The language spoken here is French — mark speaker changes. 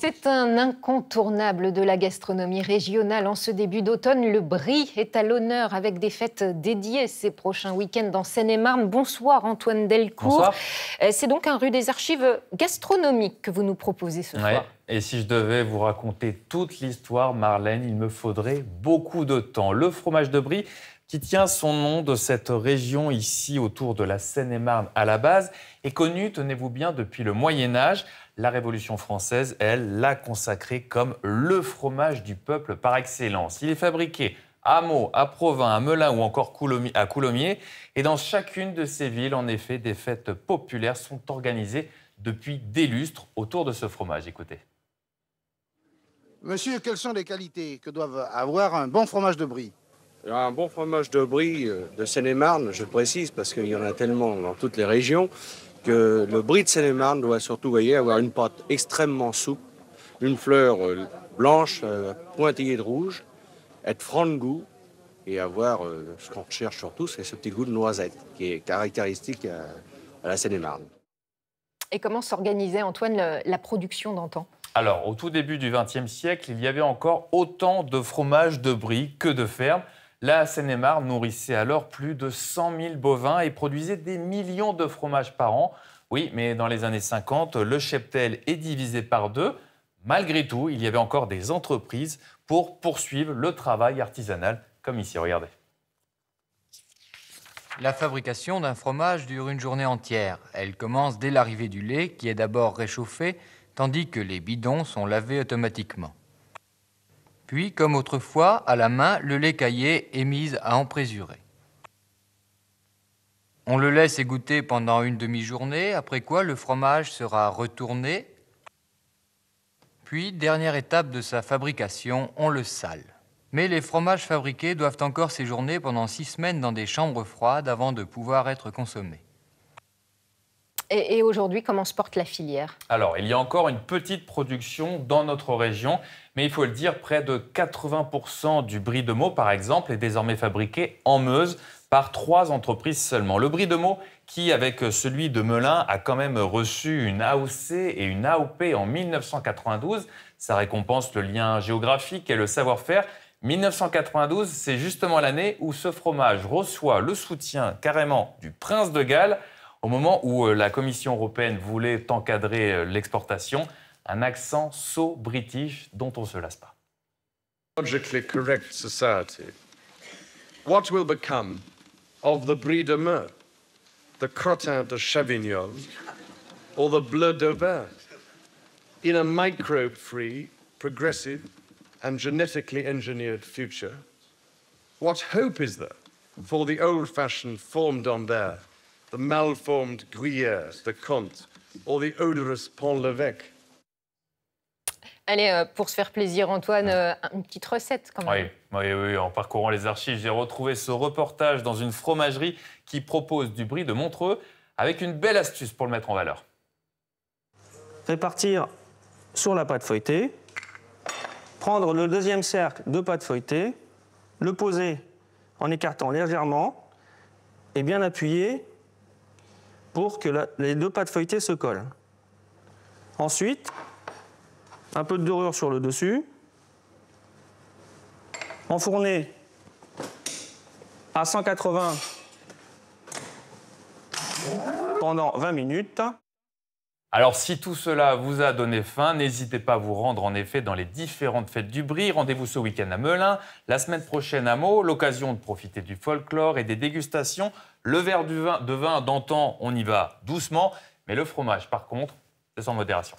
Speaker 1: C'est un incontournable de la gastronomie régionale. En ce début d'automne, le Brie est à l'honneur avec des fêtes dédiées ces prochains week-ends en Seine-et-Marne. Bonsoir Antoine Delcourt.
Speaker 2: Bonsoir.
Speaker 1: C'est donc un Rue des Archives gastronomiques que vous nous proposez ce soir.
Speaker 2: Et si je devais vous raconter toute l'histoire, Marlène, il me faudrait beaucoup de temps. Le fromage de Brie, qui tient son nom de cette région ici autour de la Seine-et-Marne à la base, est connu, tenez-vous bien, depuis le Moyen-Âge. La Révolution française, elle, l'a consacré comme le fromage du peuple par excellence. Il est fabriqué à Meaux, à Provins, à Melun ou encore à Coulommiers. Et dans chacune de ces villes, en effet, des fêtes populaires sont organisées depuis des lustres autour de ce fromage. Écoutez.
Speaker 3: Monsieur, quelles sont les qualités que doivent avoir un bon fromage de Brie?
Speaker 4: Un bon fromage de Brie de Seine-et-Marne, je précise, parce qu'il y en a tellement dans toutes les régions, que le Brie de Seine-et-Marne doit surtout, avoir une pâte extrêmement souple, une fleur blanche, pointillée de rouge, être franc de goût et avoir ce qu'on recherche surtout, c'est ce petit goût de noisette qui est caractéristique à la Seine-et-Marne.
Speaker 1: Et comment s'organisait, Antoine, la production d'antan ?
Speaker 2: Alors, au tout début du XXe siècle, il y avait encore autant de fromages de Brie que de fermes. La Seine-et-Marne nourrissait alors plus de 100 000 bovins et produisait des millions de fromages par an. Oui, mais dans les années 50, le cheptel est divisé par deux. Malgré tout, il y avait encore des entreprises pour poursuivre le travail artisanal, comme ici, regardez.
Speaker 5: La fabrication d'un fromage dure une journée entière. Elle commence dès l'arrivée du lait, qui est d'abord réchauffé, tandis que les bidons sont lavés automatiquement. Puis, comme autrefois, à la main, le lait caillé est mis à emprésurer. On le laisse égoutter pendant une demi-journée, après quoi le fromage sera retourné. Puis, dernière étape de sa fabrication, on le sale. Mais les fromages fabriqués doivent encore séjourner pendant 6 semaines dans des chambres froides avant de pouvoir être consommés.
Speaker 1: Et aujourd'hui, comment se porte la filière ?
Speaker 2: Alors, il y a encore une petite production dans notre région, mais il faut le dire, près de 80% du Brie de Meaux, par exemple, est désormais fabriqué en Meuse par 3 entreprises seulement. Le Brie de Meaux, qui, avec celui de Melun, a quand même reçu une AOC et une AOP en 1992. Ça récompense le lien géographique et le savoir-faire. 1992, c'est justement l'année où ce fromage reçoit le soutien carrément du prince de Galles, au moment où la Commission européenne voulait encadrer l'exportation. Un accent so-british dont on ne se lasse pas.
Speaker 6: Logically correct society. What will become of the Brie de Meaux, the crottin de Chavignon, or the bleu d'Auvergne in a microbe-free, progressive, and genetically engineered future? What hope is there for the old-fashioned forme d'Ambert, the malformed Gruyère, the Comte, or the odorous Pont-l'Évêque?
Speaker 1: Allez, pour se faire plaisir, Antoine, une petite recette quand même.
Speaker 2: Oui, en parcourant les archives, j'ai retrouvé ce reportage dans une fromagerie qui propose du Brie de Montreux avec une belle astuce pour le mettre en valeur.
Speaker 7: Répartir sur la pâte feuilletée, prendre le deuxième cercle de pâte feuilletée, le poser en écartant légèrement et bien appuyer pour que les 2 pâtes feuilletées se collent. Ensuite, un peu de dorure sur le dessus, enfourner à 180 pendant 20 minutes.
Speaker 2: Alors, si tout cela vous a donné faim, n'hésitez pas à vous rendre en effet dans les différentes fêtes du Brie. Rendez-vous ce week-end à Melun, la semaine prochaine à Meaux, l'occasion de profiter du folklore et des dégustations. Le verre de vin d'antan, on y va doucement, mais le fromage, par contre, c'est sans modération.